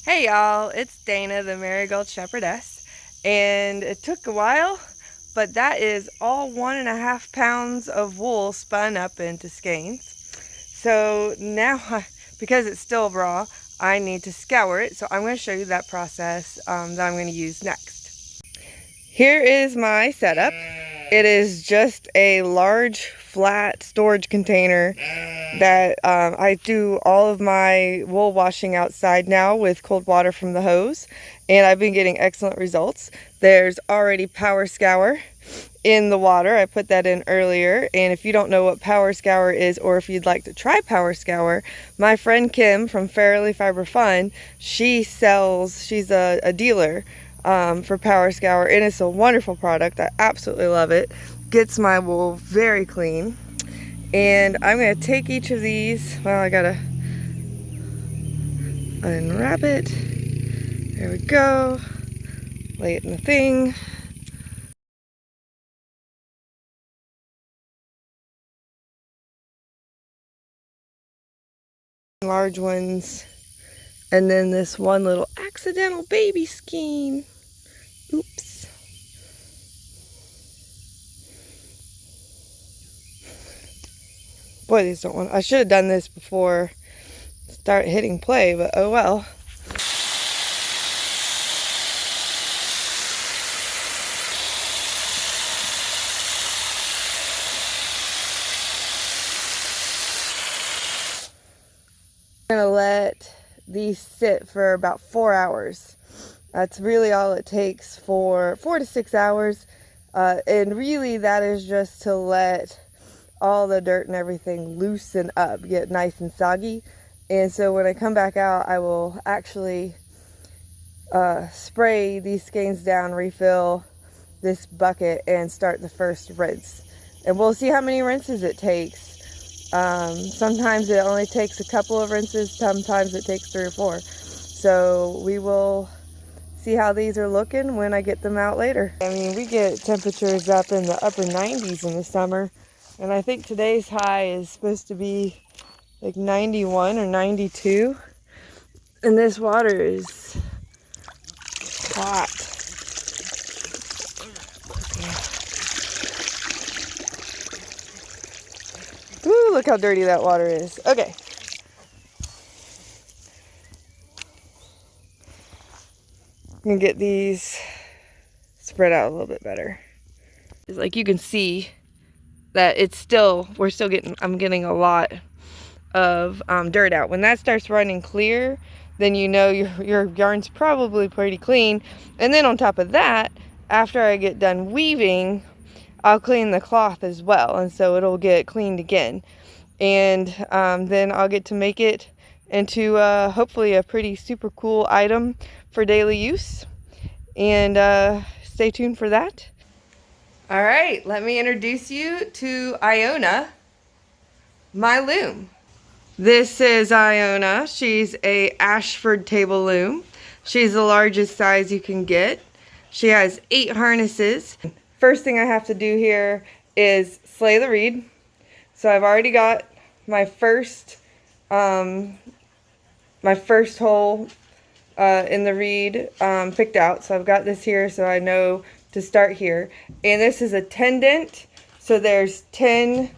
Hey y'all, it's Dana, the Marigold Shepherdess, and it took a while, but that is all 1.5 pounds of wool spun up into skeins. So now, because it's still raw, I need to scour it, so I'm going to show you that process that I'm going to use next. Here is my setup. It is just a large flat storage container that I do all of my wool washing outside now with cold water from the hose, and I've been getting excellent results. There's already Power Scour in the water. I put that in earlier, and if you don't know what Power Scour is, or if you'd like to try Power Scour, my friend Kim from Fairly Fiber Fun, she's a dealer for Power Scour, and it's a wonderful product. I absolutely love it. Gets my wool very clean. And I'm going to take each of these, well, I gotta unwrap it. There we go. Lay it in the thing. Large ones. And then this one little accidental baby skein. Oops. Boy, these don't want, I should have done this before start hitting play, but oh well. I'm gonna let these sit for about 4 hours. That's really all it takes, for 4 to 6 hours. And really that is just to let all the dirt and everything loosen up, get nice and soggy. And so when I come back out, I will actually spray these skeins down, refill this bucket, and start the first rinse. And we'll see how many rinses it takes. Sometimes it only takes a couple of rinses, sometimes it takes 3 or 4. So we will see how these are looking when I get them out later. I mean, we get temperatures up in the upper 90s in the summer, and I think today's high is supposed to be like 91 or 92, and this water is hot. Ooh, look how dirty that water is. Okay. I'm gonna get these spread out a little bit better. It's like you can see that I'm getting a lot of dirt out. When that starts running clear, then you know your yarn's probably pretty clean. And then on top of that, after I get done weaving, I'll clean the cloth as well, and so it'll get cleaned again. And then I'll get to make it into hopefully a pretty super cool item for daily use. And stay tuned for that. All right, let me introduce you to Iona, my loom. This is Iona. She's a Ashford table loom. She's the largest size you can get. She has 8 harnesses. First thing I have to do here is slay the reed. So I've already got my first hole in the reed picked out. So I've got this here, so I know to start here. And this is a 10 dent. So there's 10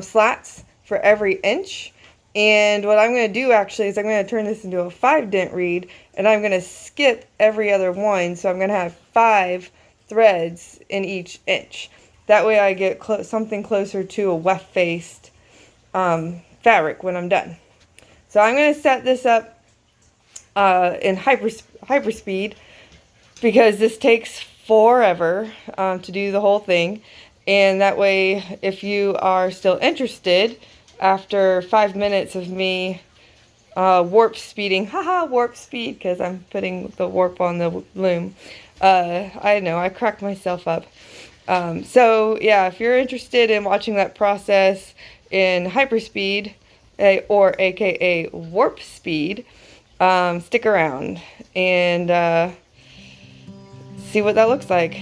slats for every inch. And what I'm going to do actually is I'm going to turn this into a 5 dent reed, and I'm going to skip every other one. So I'm going to have 5 threads in each inch. That way I get something closer to a weft-faced fabric when I'm done. So I'm going to set this up in hyper speed, because this takes forever to do the whole thing. And that way, if you are still interested, after 5 minutes of me warp speeding, warp speed, because I'm putting the warp on the loom. I know, I cracked myself up. So yeah, if you're interested in watching that process in hyperspeed, or aka warp speed, stick around and see what that looks like.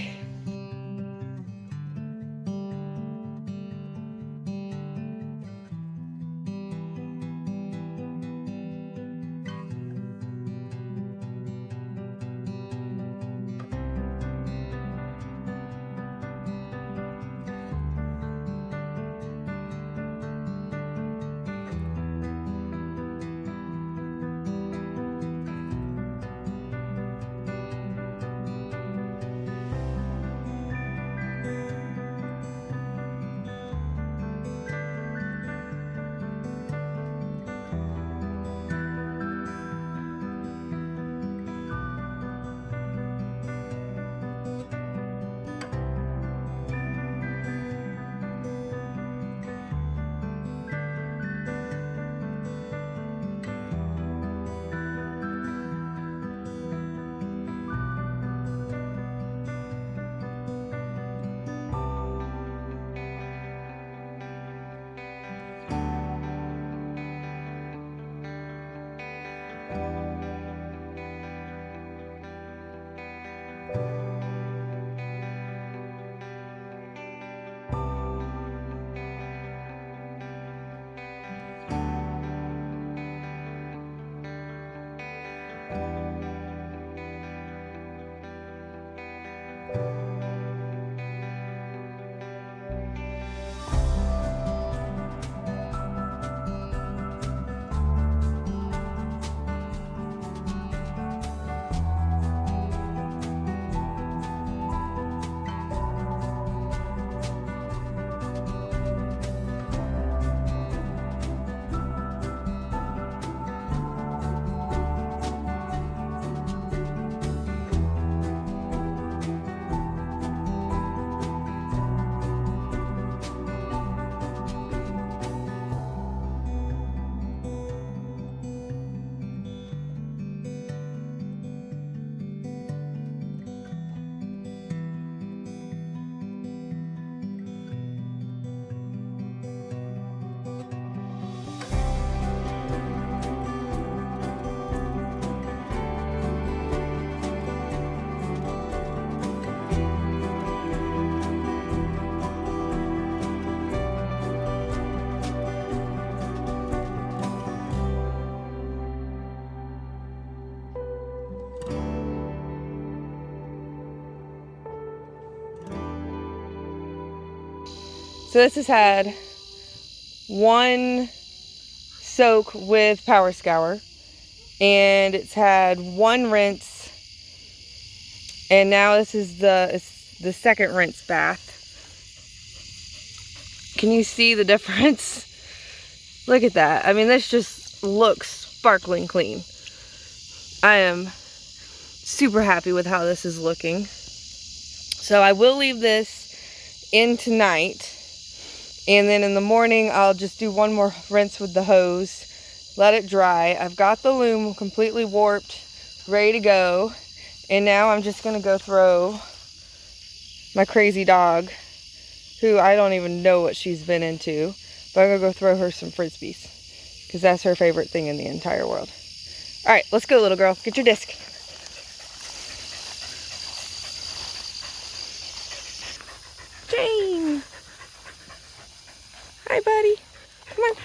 So this has had one soak with power scour, and it's had one rinse, and now this is the second rinse bath. Can you see the difference? Look at that. I mean, this just looks sparkling clean. I am super happy with how this is looking. So I will leave this in tonight, and then in the morning I'll just do one more rinse with the hose, let it dry. I've got the loom completely warped, ready to go, and now I'm just gonna go throw my crazy dog, who I don't even know what she's been into, but I'm gonna go throw her some frisbees because that's her favorite thing in the entire world. All right, let's go, little girl. Get your disc. Jane. Hi, buddy. Come on.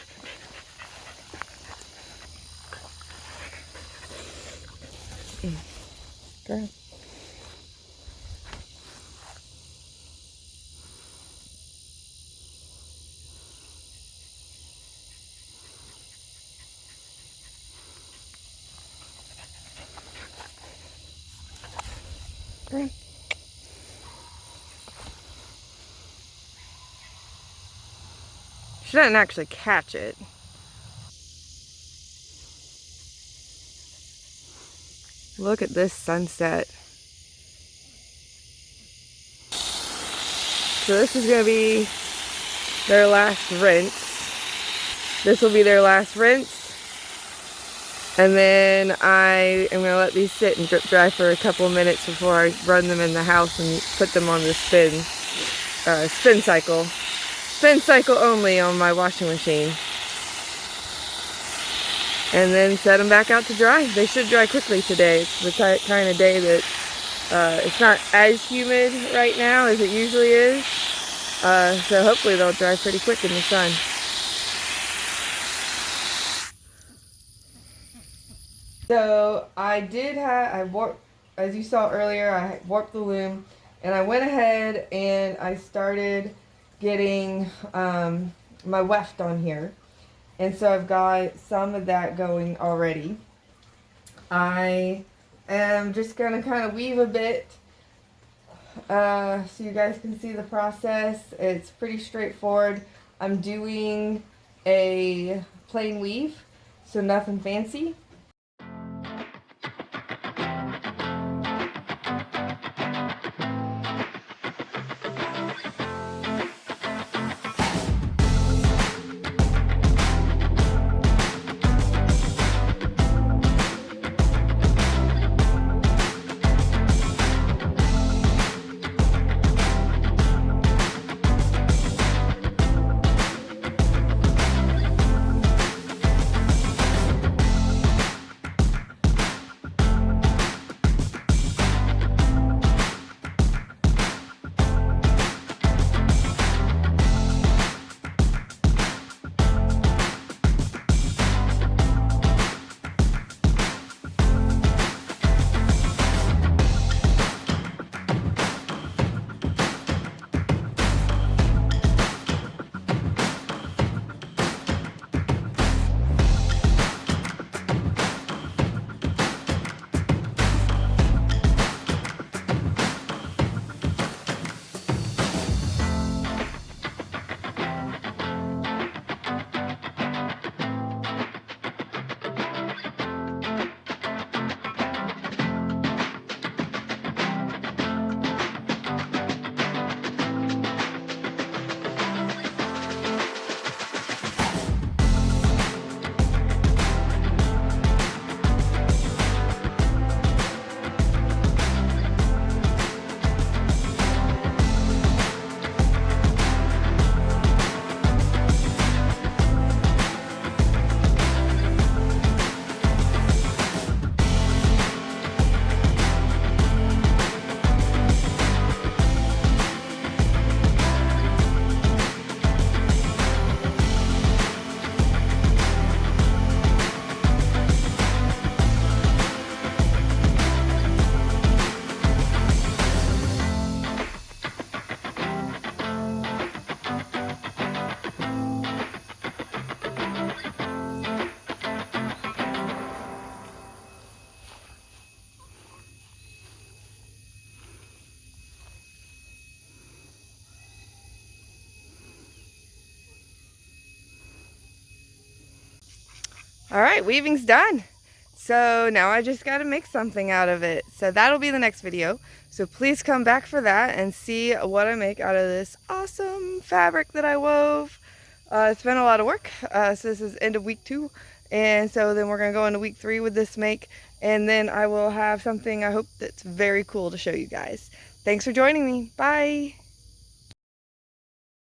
Girl. Girl. She didn't actually catch it. Look at this sunset. So this is going to be their last rinse. This will be their last rinse. And then I am going to let these sit and drip dry for a couple of minutes before I run them in the house and put them on the spin cycle. Spin cycle only on my washing machine. And then set them back out to dry. They should dry quickly today. It's the kind of day that it's not as humid right now as it usually is. So hopefully they'll dry pretty quick in the sun. So I warped, as you saw earlier, I warped the loom, and I went ahead and I started getting my weft on here. And so I've got some of that going already. I am just going to kind of weave a bit so you guys can see the process. It's pretty straightforward. I'm doing a plain weave, so nothing fancy. All right, weaving's done. So now I just got to make something out of it. So that'll be the next video. So please come back for that and see what I make out of this awesome fabric that I wove. It's been a lot of work. So this is end of week 2. And so then we're going to go into week 3 with this make. And then I will have something I hope that's very cool to show you guys. Thanks for joining me. Bye.